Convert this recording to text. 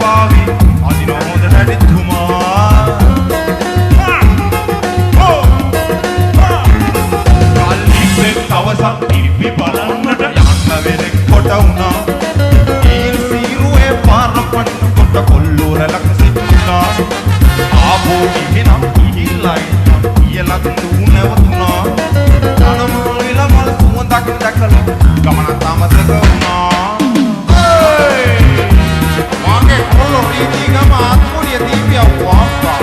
පාවි අදිනෝද හැඩිතුමා කල්ලිපෙක් තවසක් ඉරිපි බලන්නට යන්න වෙලෙක් කොට වුණා ඊල් සීරුවේ පාර පන්න කොට කොල්ලෝරලක් සිටුණා ආපෝ ඉහෙනම් ඉහිල්ලයි ඉයලත් නුනවතුණා තනමුල මල් සුවඳක් දැකලා ගමනක් අමතක වුණා මාගේ කොල්ලෝ රීති ගම ආත්මෝලිය දීපියා වාප්පා